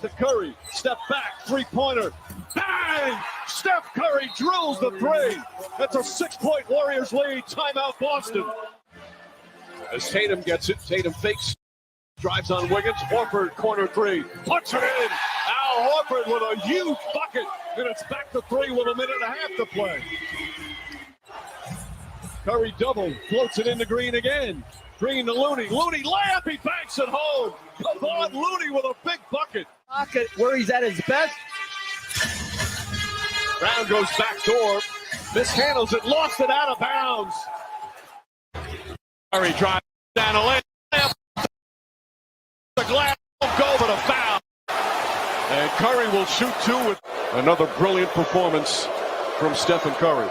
to Curry. Step back, three-pointer. Bang! Steph Curry drills the three. That's a 6-point Warriors lead. Timeout Boston. As Tatum gets it, Tatum fakes, drives on Wiggins. Horford, corner three, puts it in. Al Horford with a huge bucket, and it's back to three with a minute and a half to play. Curry double, floats it into Green again. Green to Looney. Looney layup, he banks it home. Kevon Looney with a big bucket. Pocket where he's at his best. Brown goes back door, mishandles it, lost it out of bounds. Curry drives down a layup. The glass won't go, but a foul. And Curry will shoot two with another brilliant performance from Stephen Curry.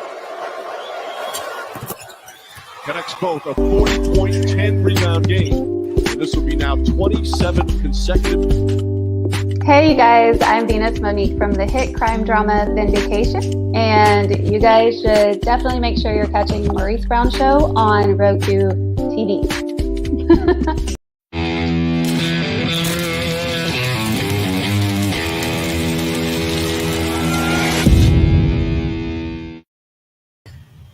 Connects both, a 40-point, 10-rebound game. And this will be now 27 consecutive. Hey, you guys. I'm Venus Monique from the hit crime drama Vindication. And you guys should definitely make sure you're catching the Maurice Brown Show on Roku TV.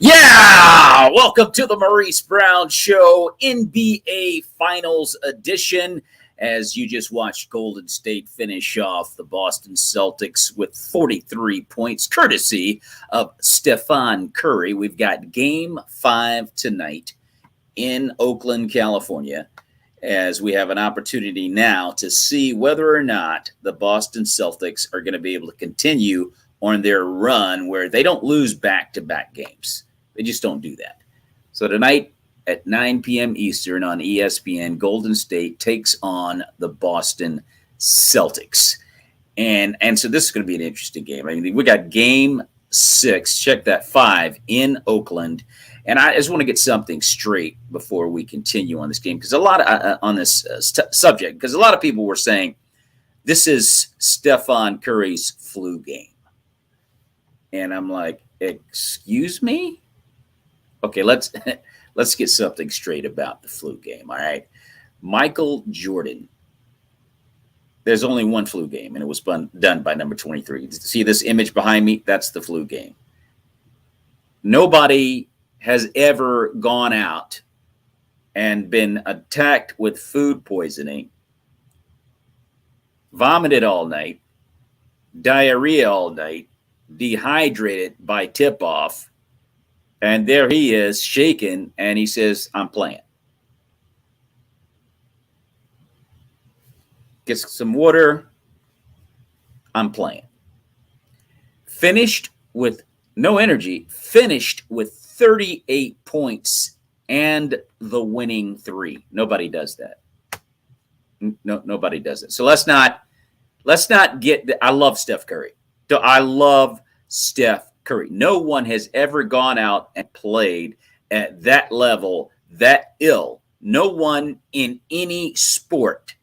Yeah! Welcome to the Maurice Brown Show, NBA Finals Edition. As you just watched Golden State finish off the Boston Celtics with 43 points, courtesy of Stephen Curry. We've got Game 5 tonight in Oakland, California, as we have an opportunity now to see whether or not the Boston Celtics are going to be able to continue on their run where they don't lose back-to-back games. They just don't do that. So tonight at 9 p.m. Eastern on ESPN, Golden State takes on the Boston Celtics. And so this is going to be an interesting game. I mean, we got Game 6, check that, 5 in Oakland. And I just want to get something straight before we continue on this game, because a lot of, on this subject, because a lot of people were saying this is Stephen Curry's flu game. And I'm like, excuse me? Okay, let's get something straight about the flu game, all right? Michael Jordan, there's only one flu game, and it was done by number 23. See this image behind me? That's the flu game. Nobody has ever gone out and been attacked with food poisoning, vomited all night, diarrhea all night, dehydrated by tip-off, and there he is, shaking, and he says, I'm playing. Gets some water, I'm playing. Finished with no energy, finished with 38 points and the winning three. Nobody does that. No, nobody does it. So let's not get – I love Steph Curry. I love Steph Curry. No one has ever gone out and played at that level, that ill. No one in any sport.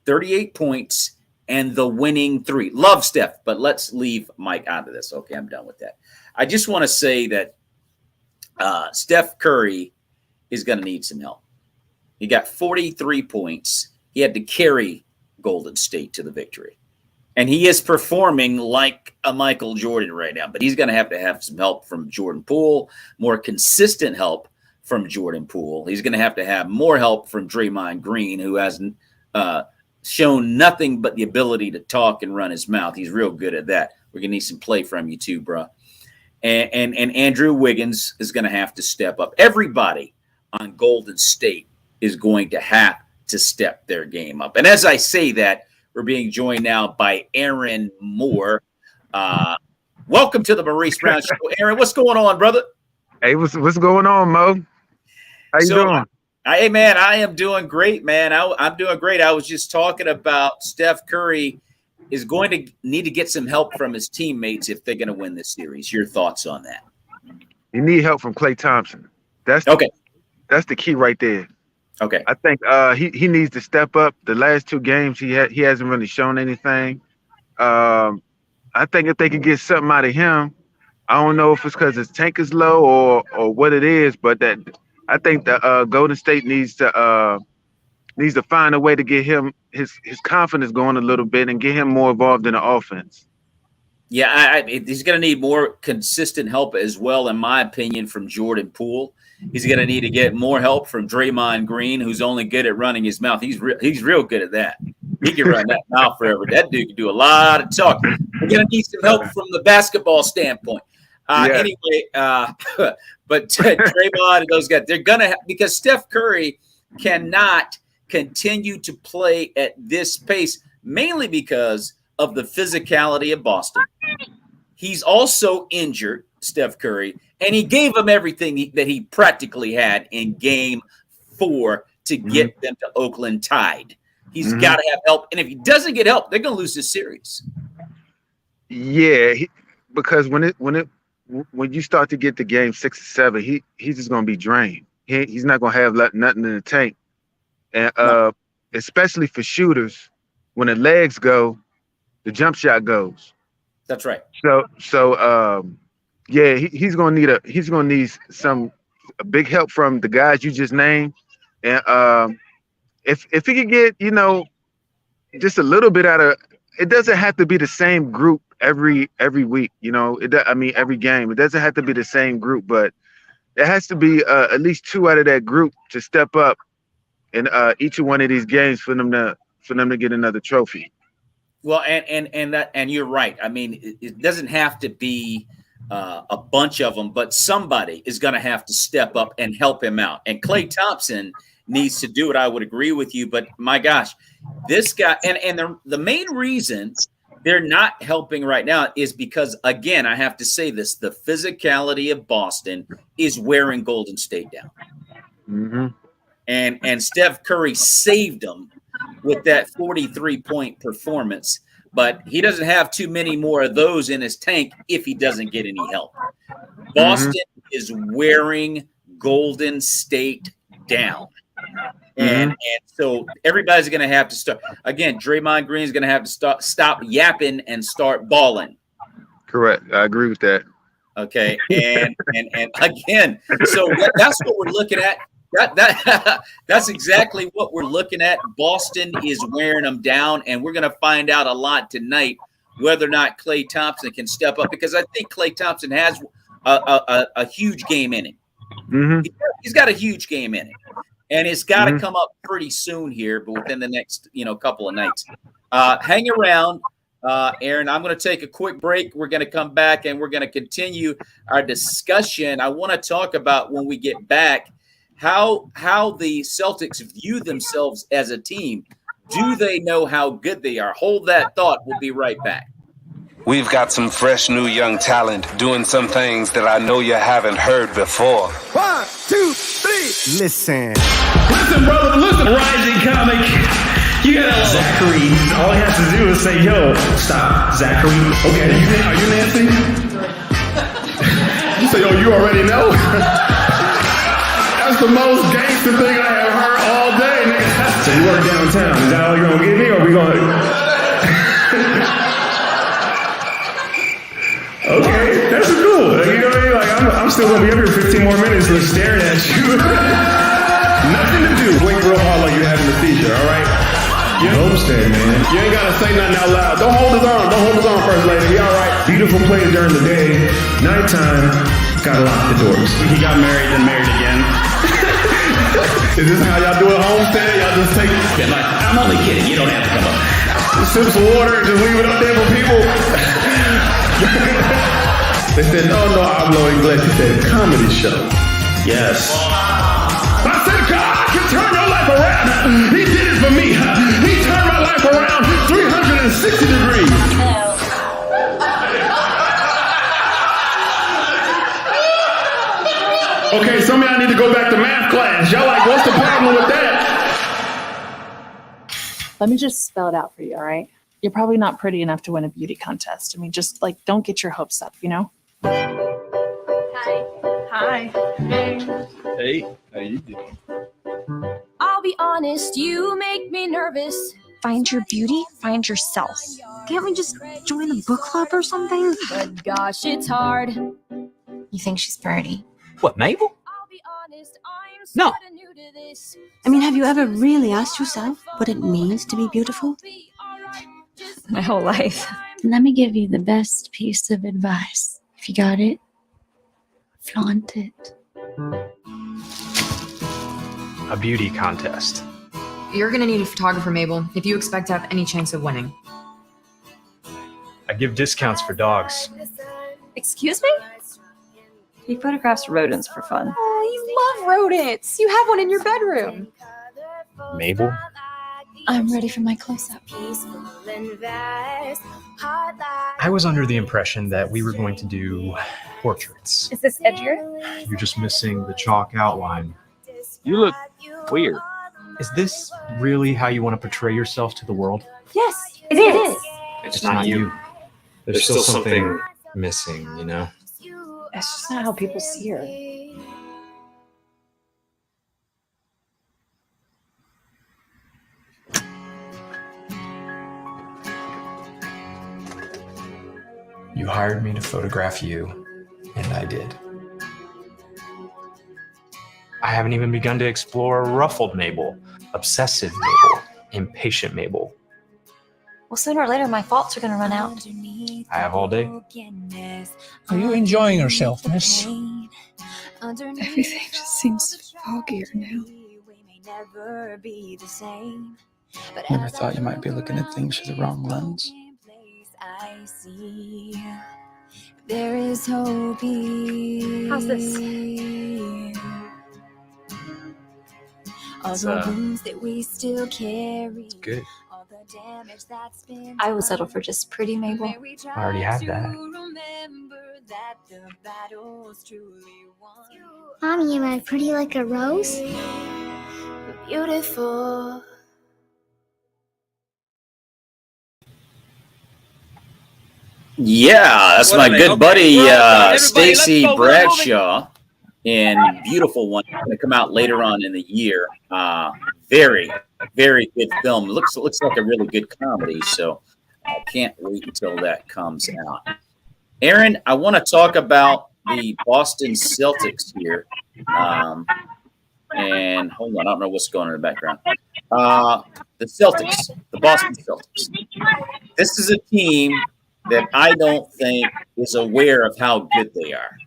38 points and the winning three. Love Steph, but let's leave Mike out of this. Okay, I'm done with that. I just want to say that Steph Curry is going to need some help. He got 43 points. He had to carry Golden State to the victory. And he is performing like a Michael Jordan right now, but he's going to have some help from Jordan Poole, more consistent help from Jordan Poole. He's going to have more help from Draymond Green, who has shown nothing but the ability to talk and run his mouth. He's real good at that. We're going to need some play from you too, bro. And Andrew Wiggins is going to have to step up. Everybody on Golden State is going to have to step their game up. And as I say that, we're being joined now by Aaron Moore. Welcome to the Maurice Brown Show. Aaron, what's going on, brother? Hey, what's going on, Mo? How you doing? Hey, man, I am doing great, man. I'm doing great. I was just talking about Steph Curry is going to need to get some help from his teammates if they're going to win this series. Your thoughts on that? You need help from Klay Thompson. That's the key right there. Okay. I think he needs to step up. The last two games he hasn't really shown anything. I think if they can get something out of him, I don't know if it's because his tank is low or what it is, but that I think the Golden State needs to needs to find a way to get him his confidence going a little bit and get him more involved in the offense. Yeah, he's going to need more consistent help as well, in my opinion, from Jordan Poole. He's going to need to get more help from Draymond Green, who's only good at running his mouth. He's real good at that. He can run that mouth forever. That dude can do a lot of talking. We're going to need some help from the basketball standpoint. Anyway, but Draymond and those guys, they're going to – because Steph Curry cannot continue to play at this pace, mainly because of the physicality of Boston. He's also injured, Steph Curry, and he gave him everything that he practically had in Game 4 to get them to Oakland tied. He's got to have help, and if he doesn't get help, they're going to lose this series. Yeah, because when you start to get to Game 6 or 7, he's just going to be drained. He's not going to have nothing in the tank, and especially for shooters, when the legs go, the jump shot goes. That's right. So yeah, he's gonna need some big help from the guys you just named, and if he could get just a little bit out of it, doesn't have to be the same group every week. Every game. It doesn't have to be the same group, but it has to be at least 2 out of that group to step up in each one of these games for them to get another trophy. Well, and you're right. I mean, it doesn't have to be a bunch of them, but somebody is going to have to step up and help him out. And Klay Thompson needs to do it. I would agree with you, but my gosh, this guy and the main reason they're not helping right now is because, again, I have to say this: the physicality of Boston is wearing Golden State down, and Steph Curry saved them with that 43-point performance, but he doesn't have too many more of those in his tank if he doesn't get any help. Boston is wearing Golden State down. And so everybody's going to have to start. Again, Draymond Green is going to have to stop yapping and start balling. Correct. I agree with that. Okay. And again, so that's what we're looking at. That's exactly what we're looking at. Boston is wearing them down, and we're going to find out a lot tonight whether or not Klay Thompson can step up, because I think Klay Thompson has a huge game in him. He's got a huge game in him, and it's got to come up pretty soon here, but within the next couple of nights. Hang around, Aaron. I'm going to take a quick break. We're going to come back, and we're going to continue our discussion. I want to talk about, when we get back, how the Celtics view themselves as a team. Do they know how good they are? Hold that thought. We'll be right back. We've got some fresh new young talent doing some things that I know you haven't heard before. 1, 2, 3. Listen, brother, listen. Rising comic. You got Zachary. All he has to do is say, yo, stop, Zachary. Okay, are you Nancy? You say, yo, you already know? That's the most gangster thing I have heard all day, nigga. So you work downtown. Is that all you're going to give me, or we going to... Okay, that's cool. You know what I mean? Like, I'm still going to be up here 15 more minutes just staring at you. Nothing to do. Wait real hard like you're having a seizure, all right? You homestead, man. You ain't got to say nothing out loud. Don't hold his arm. Don't hold his arm, first lady. Be all right. Beautiful place during the day. Nighttime, gotta lock the doors. He got married and married again. Is this how y'all do it homestead? Y'all just take... Yeah, like, I'm only kidding. You don't have to come up. Sip some water and just leave it up there for people. They said, no, hablo inglés. He said, comedy show. Yes. I said, God can turn your life around. He did it for me. He turned my life around 360 degrees. Okay, some of y'all need to go back to math class. Y'all like, what's the problem with that? Let me just spell it out for you, all right? You're probably not pretty enough to win a beauty contest. I mean, just like, don't get your hopes up, you know? Hi. Hi. Hey. Hey, how you doing? I'll be honest, you make me nervous. Find your beauty, find yourself. Can't we just join a book club or something? But gosh, it's hard. You think she's pretty? What, Mabel? I'll be honest, I'm No, I mean, have you ever really asked yourself what it means to be beautiful? My whole life. Let me give you the best piece of advice. If you got it, flaunt it. A beauty contest. You're gonna need a photographer, Mabel, if you expect to have any chance of winning. I give discounts for dogs. Excuse me? He photographs rodents for fun. Oh, you love rodents. You have one in your bedroom. Mabel? I'm ready for my close-up. I was under the impression that we were going to do portraits. Is this edgier? You're just missing the chalk outline. You look weird. Is this really how you want to portray yourself to the world? Yes, it is. It's not you. There's still something missing, you know? That's just not how people see her. You hired me to photograph you, and I did. I haven't even begun to explore ruffled Mabel, obsessive Mabel, impatient Mabel. Well, sooner or later, my faults are going to run out. I have all day. Are you enjoying yourself, miss? Everything just seems foggier now. Never thought you might be looking at things through the wrong lens. There is hope. How's this? All the wounds that we still carry. It's good. All the damage that's been I would settle for just pretty Mabel. I already have that. Mommy, am I pretty like a rose? Beautiful. Yeah, that's my good buddy Stacy Bradshaw in Beautiful One. It's going to come out later on in the year. Very, very good film. Looks like a really good comedy, so I can't wait until that comes out. Aaron, I want to talk about the Boston Celtics here. And hold on, I don't know what's going on in the background. The Celtics, the Boston Celtics. This is a team that I don't think is aware of how good they are.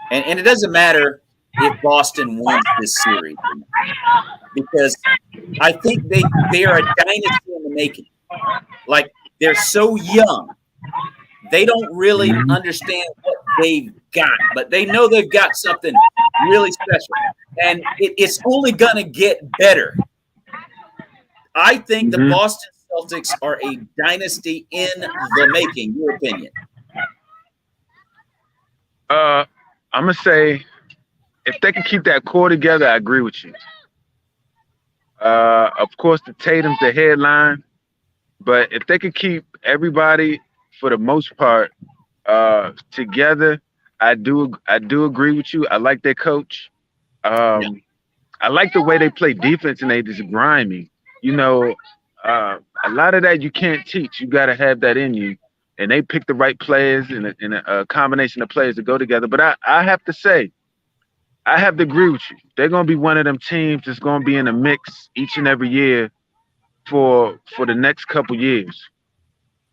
And it doesn't matter if Boston wins this series, because I think they are a dynasty in the making. Like, they're so young. They don't really understand what they've got, but they know they've got something really special. And it's only going to get better. I think the Boston Celtics are a dynasty in the making. Your opinion? I'm going to say, if they can keep that core together, I agree with you. Of course, the Tatum's the headline, but if they could keep everybody, for the most part, together, I do agree with you. I like their coach. I like the way they play defense, and they just grimy. You know, a lot of that you can't teach. You got to have that in you. And they pick the right players and a combination of players to go together. But I have to say, I have to agree with you. They're going to be one of them teams that's going to be in a mix each and every year for the next couple years.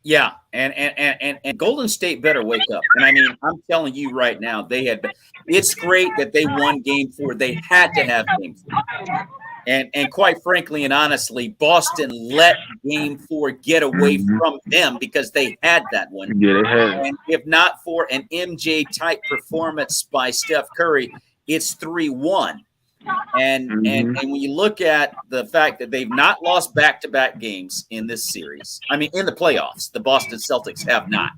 Yeah, and Golden State better wake up. And I mean, I'm telling you right now, it's great that they won Game 4. They had to have Game 4. And quite frankly and honestly, Boston let Game 4 get away from them because they had that one. Yeah, they had. And if not for an MJ-type performance by Steph Curry, it's 3-1. And when you look at the fact that they've not lost back-to-back games in this series, I mean, in the playoffs, the Boston Celtics have not.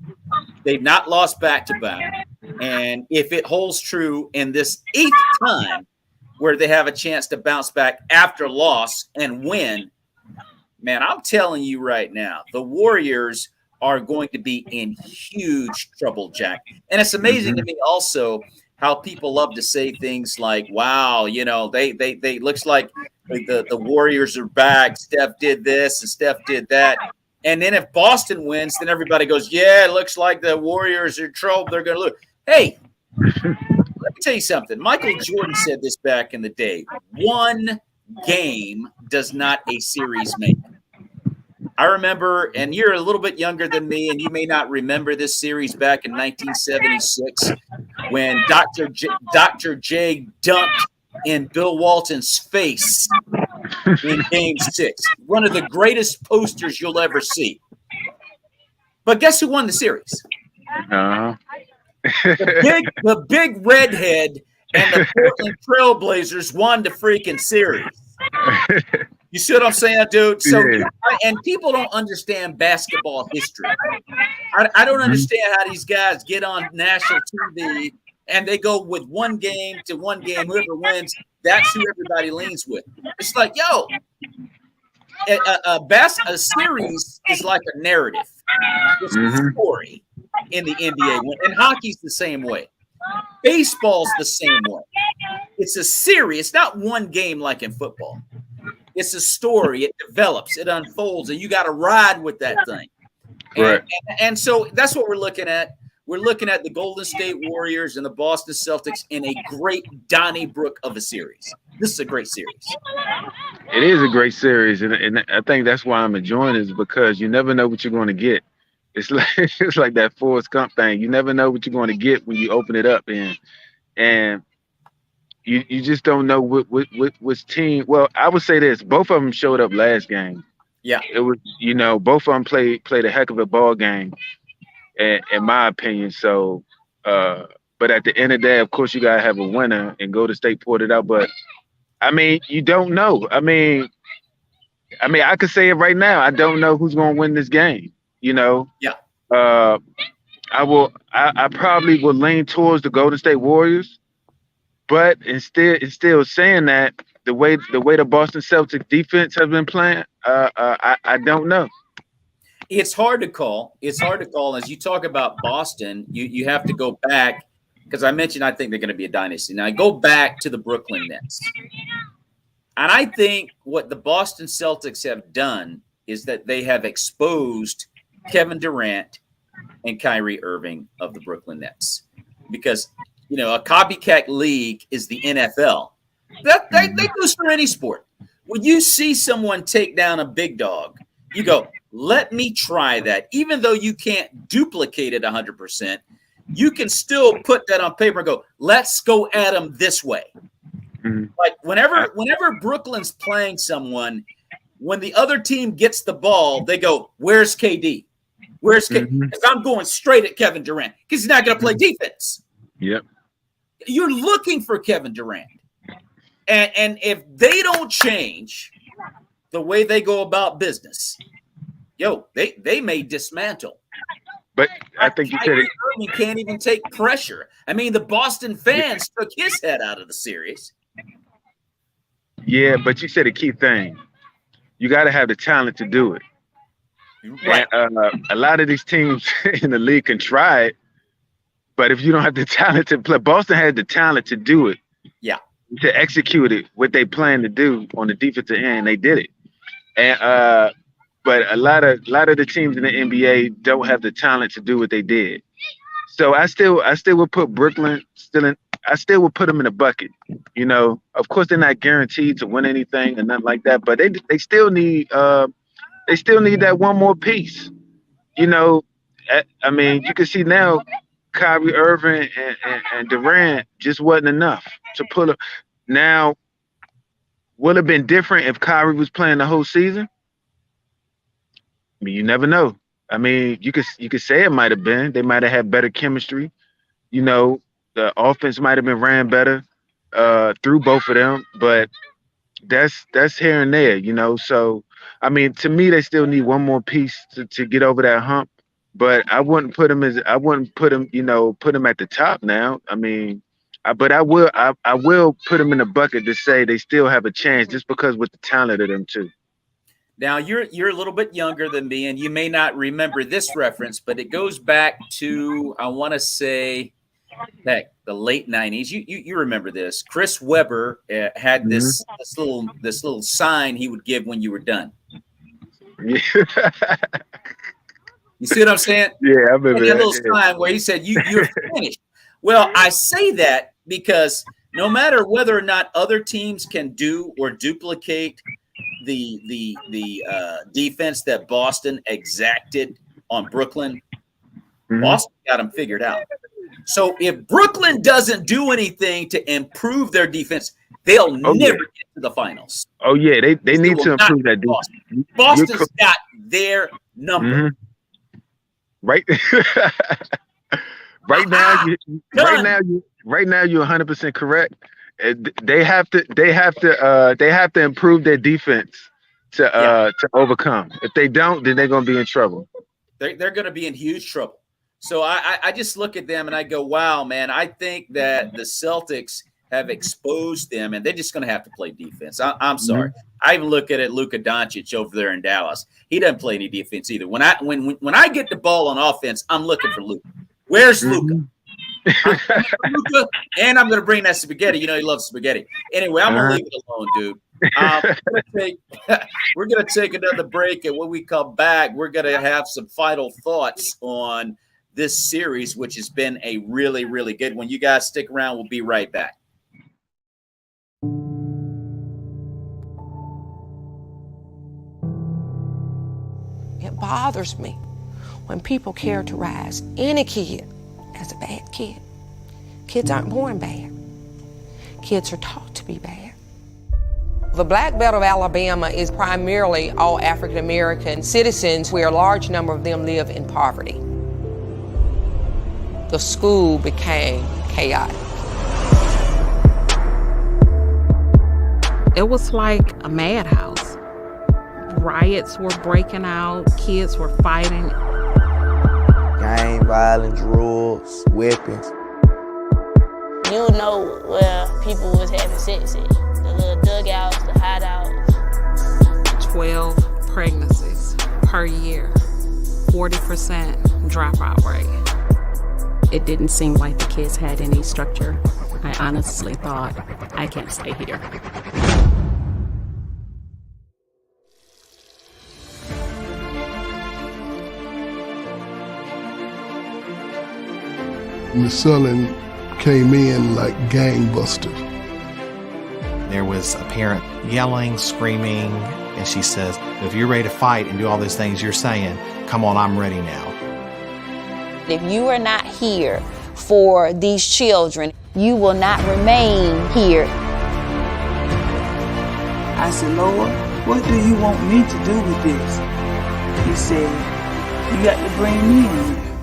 They've not lost back-to-back. And if it holds true in this 8th time where they have a chance to bounce back after loss and win, man, I'm telling you right now, the Warriors are going to be in huge trouble, Jack. And it's amazing to me also how people love to say things like, wow, you know, they looks like the Warriors are back. Steph did this and Steph did that. And then if Boston wins, then everybody goes, yeah, it looks like the Warriors are in trouble. They're going to lose. Hey, let me tell you something. Michael Jordan said this back in the day. One game does not a series make. I remember, and you're a little bit younger than me, and you may not remember this series back in 1976 when Dr. J dunked in Bill Walton's face in Game 6. One of the greatest posters you'll ever see. But guess who won the series? The big redhead and the Portland Trailblazers won the freaking series. You see what I'm saying, dude? So, and people don't understand basketball history. I don't understand how these guys get on national TV and they go with one game to one game. Whoever wins, that's who everybody leans with. It's like, yo, a series is like a narrative. It's a story in the NBA, and hockey's the same way. Baseball's the same way. It's a series. It's not one game like in football. It's a story. It develops. It unfolds, and you got to ride with that thing. Right. And so that's what we're looking at. We're looking at the Golden State Warriors and the Boston Celtics in a great Donnybrook of a series. This is a great series. It is a great series, and I think that's why I'm enjoying it, is because you never know what you're going to get. It's like that Forrest Gump thing. You never know what you're going to get when you open it up, and you just don't know which team. Well, I would say this: both of them showed up last game. Yeah, it was, both of them played a heck of a ball game, in my opinion. So, but at the end of the day, of course, you gotta have a winner, and Golden State pulled it out. But I mean, you don't know. I mean, I could say it right now. I don't know who's gonna win this game. Yeah. I probably will lean towards the Golden State Warriors, but instead saying that, the way the Boston Celtics defense has been playing, I don't know. It's hard to call. It's hard to call. As you talk about Boston, you have to go back, because I mentioned I think they're going to be a dynasty. Now I go back to the Brooklyn Nets, and I think what the Boston Celtics have done is that they have exposed Kevin Durant and Kyrie Irving of the Brooklyn Nets, because a copycat league is the NFL. They do this for any sport. When you see someone take down a big dog, you go, let me try that. Even though you can't duplicate it 100%, you can still put that on paper and go, let's go at them this way. Like whenever Brooklyn's playing someone, when the other team gets the ball, they go, where's KD? Where's KD? Because I'm going straight at Kevin Durant because he's not going to play defense. Yep. You're looking for Kevin Durant. And if they don't change the way they go about business, they may dismantle. But I think you said it. Irving can't even take pressure. I mean, the Boston fans took his head out of the series. Yeah, but you said a key thing. You got to have the talent to do it. Right. And, a lot of these teams in the league can try it, but if you don't have the talent to play, Boston had the talent to do it. Yeah. To execute it, what they plan to do on the defensive end, they did it. And but a lot of the teams in the NBA don't have the talent to do what they did. So I still would put Brooklyn I still would put them in a bucket. Of course they're not guaranteed to win anything and nothing like that, but they still need that one more piece. I mean, you can see now Kyrie Irving and Durant just wasn't enough to pull up. Now, would it have been different if Kyrie was playing the whole season? I mean, you never know. I mean, you could say it might have been. They might have had better chemistry. The offense might have been ran better through both of them, but that's here and there, So, I mean, to me, they still need one more piece to get over that hump. But I wouldn't put them put them at the top now. I mean, but I will put them in a bucket to say they still have a chance just because with the talent of them too. Now you're a little bit younger than me, and you may not remember this reference, but it goes back to, I want to say, heck, the late 90s. You remember this? Chris Webber had this little sign he would give when you were done. Yeah. You see what I'm saying? Yeah, I remember that little sign where he said you're finished. Well, I say that because no matter whether or not other teams can do or duplicate the defense that Boston exacted on Brooklyn, Boston got them figured out. So if Brooklyn doesn't do anything to improve their defense, they'll never get to the finals. Oh yeah, they need to improve that defense. Boston's got their number. Right. Right now, you're 100% correct. They have to improve their defense to overcome. If they don't, then they're gonna be in trouble. They're gonna be in huge trouble. So I just look at them and I go, wow, man, I think that the Celtics have exposed them, and they're just going to have to play defense. I'm sorry. I even look at it, Luka Doncic over there in Dallas. He doesn't play any defense either. When I get the ball on offense, I'm looking for Luka. Where's Luka? Luka, and I'm going to bring that spaghetti. You know he loves spaghetti. Anyway, I'm going to leave it alone, dude. We're going to take another break, and when we come back, we're going to have some final thoughts on this series, which has been a really, really good one. You guys stick around. We'll be right back. It bothers me when people characterize any kid as a bad kid. Kids aren't born bad. Kids are taught to be bad. The Black Belt of Alabama is primarily all African American citizens, where a large number of them live in poverty. The school became chaotic. It was like a madhouse. Riots were breaking out, kids were fighting. Gang violence, drugs, weapons. You would know where people was having sex at. The little dugouts, the hideouts. 12 pregnancies per year, 40% dropout rate. It didn't seem like the kids had any structure. I honestly thought, I can't stay here. Miss Sullivan came in like gangbusters. There was a parent yelling, screaming, and she says, if you're ready to fight and do all those things you're saying, come on, I'm ready now. If you are not here for these children, you will not remain here. I said, Lord, what do you want me to do with this? He said, you got to bring me in here.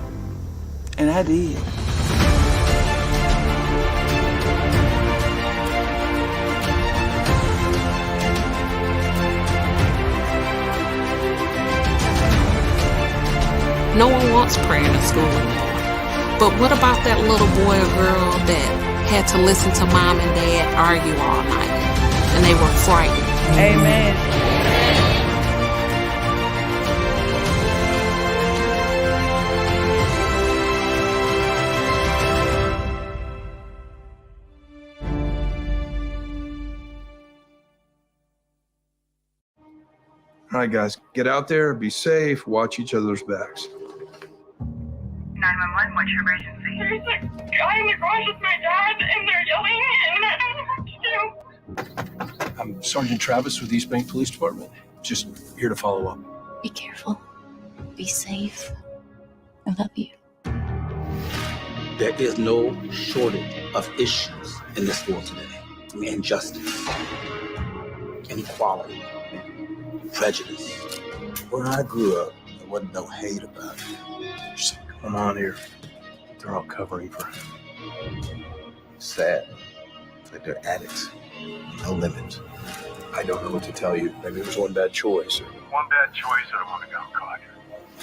And I did. No one wants prayer in school anymore. But what about that little boy or girl that had to listen to mom and dad argue all night and they were frightened? Amen. All right, guys, get out there, be safe, watch each other's backs. 911, what's your emergency? There's a guy in the garage with my dad, and they're yelling, and I don't know what to do. I'm Sergeant Travis with East Bank Police Department. Just here to follow up. Be careful. Be safe. I love you. There is no shortage of issues in this world today. Injustice, inequality, prejudice. Where I grew up, there wasn't no hate about it. Just come on here. They're all covering for him. Sad. Like they're addicts. No limits. I don't know what to tell you. Maybe it was one bad choice. One bad choice, I want to go, God.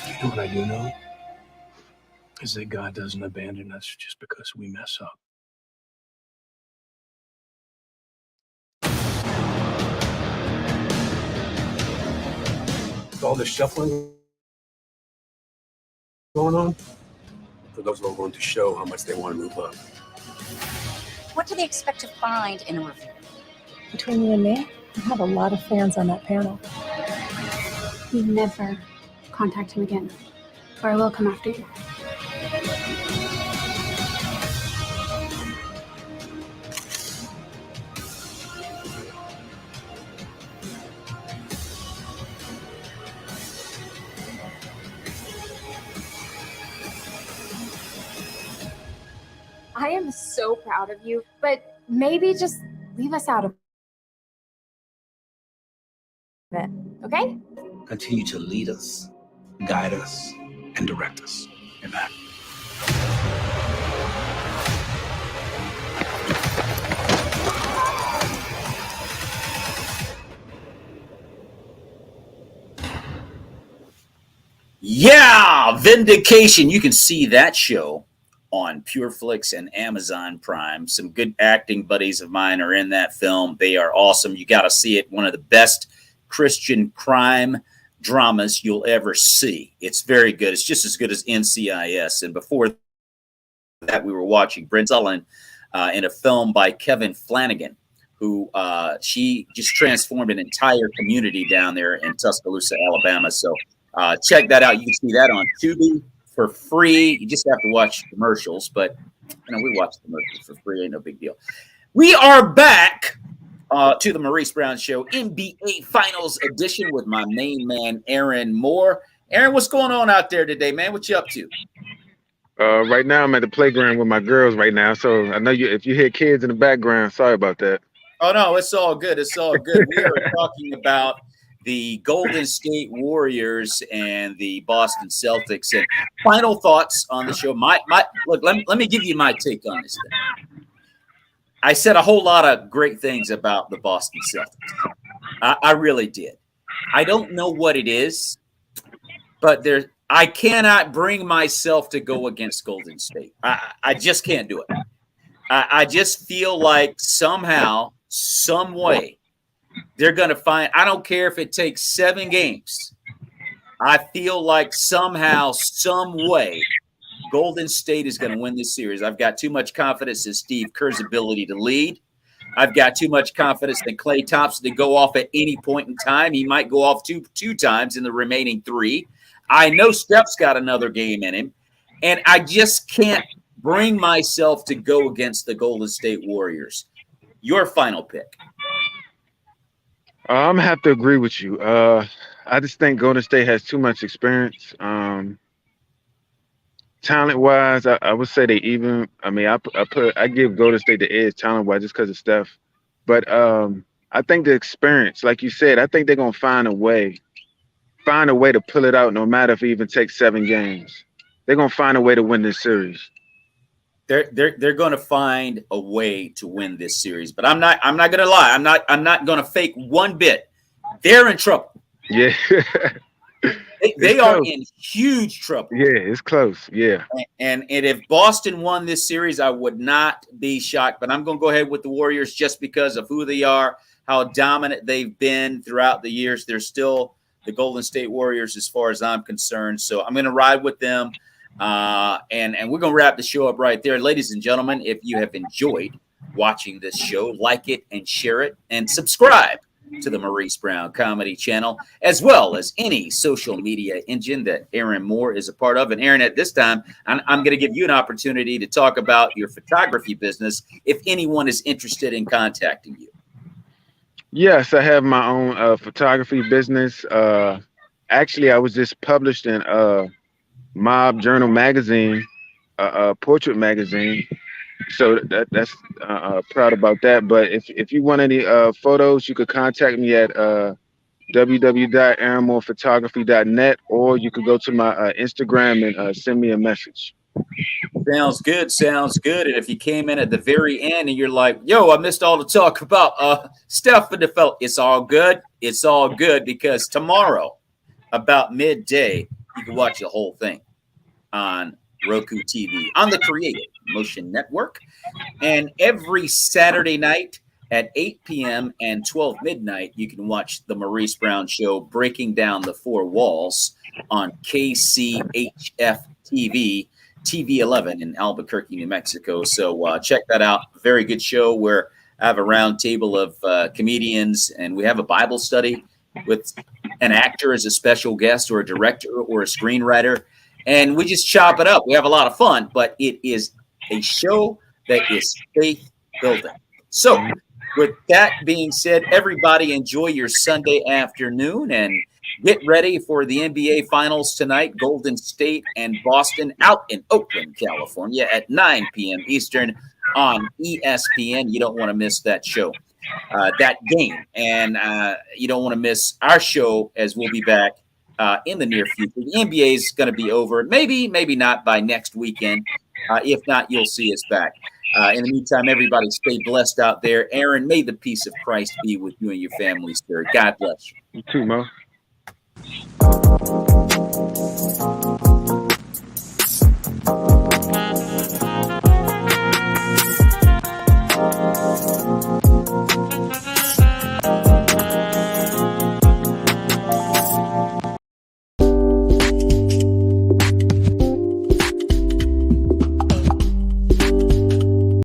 You know what I do know? Is that God doesn't abandon us just because we mess up. With all this shuffling going on, for those who are willing to show how much they want to move up. What do they expect to find in a review? Between you and me, I have a lot of fans on that panel. You never contact him again, or I will come after you. I am so proud of you, but maybe just leave us out of it, okay? Continue to lead us, guide us, and direct us. Amen. Yeah, Vindication. You can see that show on PureFlix and Amazon Prime. Some good acting buddies of mine are in that film. They are awesome. You got to see it. One of the best Christian crime dramas you'll ever see. It's very good. It's just as good as NCIS. And before that, we were watching Brent Sullivan in a film by Kevin Flanagan, who she just transformed an entire community down there in Tuscaloosa, Alabama. So check that out. You can see that on Tubi for free. You just have to watch commercials, but we watch commercials for free. Ain't no big deal. We are back to the Maurice Brown Show NBA Finals Edition with my main man, Aaron Moore. Aaron, what's going on out there today, man? What you up to? Right now I'm at the playground with my girls right now, so I know if you hear kids in the background, sorry about that. Oh no, it's all good. It's all good. We are talking about the Golden State Warriors and the Boston Celtics. And final thoughts on the show. Look, let me give you my take on this thing. I said a whole lot of great things about the Boston Celtics. I really did. I don't know what it is, but I cannot bring myself to go against Golden State. I just can't do it. I just feel like somehow, some way, they're going to find – I don't care if it takes 7 games. I feel like somehow, some way, Golden State is going to win this series. I've got too much confidence in Steve Kerr's ability to lead. I've got too much confidence in Klay Thompson to go off at any point in time. He might go off two times in the remaining 3. I know Steph's got another game in him, and I just can't bring myself to go against the Golden State Warriors. Your final pick. I'm going to have to agree with you. I just think Golden State has too much experience. Talent-wise, I would say they even. I mean, I give Golden State the edge talent-wise just because of Steph. But I think the experience, like you said, I think they're going to find a way to pull it out, no matter if it even takes 7 games. They're going to find a way to win this series. They're going to find a way to win this series, but I'm not going to lie. I'm not going to fake one bit. They're in trouble. Yeah, they are in huge trouble. Yeah, it's close. Yeah, and if Boston won this series, I would not be shocked. But I'm going to go ahead with the Warriors just because of who they are, how dominant they've been throughout the years. They're still the Golden State Warriors as far as I'm concerned. So I'm going to ride with them. And we're going to wrap the show up right there. Ladies and gentlemen, if you have enjoyed watching this show, like it and share it and subscribe to the Maurice Brown Comedy Channel, as well as any social media engine that Aaron Moore is a part of. And Aaron, at this time, I'm going to give you an opportunity to talk about your photography business if anyone is interested in contacting you. Yes, I have my own photography business. Actually, I was just published in Mob Journal magazine, portrait magazine. So that's proud about that. But if you want any photos, you could contact me at www.aaronmorephotography.net, or you could go to my Instagram and send me a message. Sounds good. Sounds good. And if you came in at the very end and you're like, yo, I missed all the talk about Steph and the fellow, it's all good. It's all good, because tomorrow about midday, you can watch the whole thing on Roku TV, on the Creative Motion Network. And every Saturday night at 8 p.m. and 12 midnight, you can watch the Maurice Brown Show, Breaking Down the 4 Walls, on KCHF TV, TV 11 in Albuquerque, New Mexico. So check that out. Very good show where I have a round table of comedians, and we have a Bible study with an actor as a special guest, or a director, or a screenwriter. And we just chop it up. We have a lot of fun, but it is a show that is faith building. So with that being said, everybody enjoy your Sunday afternoon. And Get ready for the NBA Finals tonight. Golden State and Boston out in Oakland, California at 9 p.m. Eastern on ESPN. You don't want to miss that show, that game. And you don't want to miss our show, as we'll be back in the near future. The NBA is going to be over. Maybe not by next weekend. If not, you'll see us back. In the meantime, everybody stay blessed out there. Aaron, may the peace of Christ be with you and your family, sir. God bless you. You too, Mo.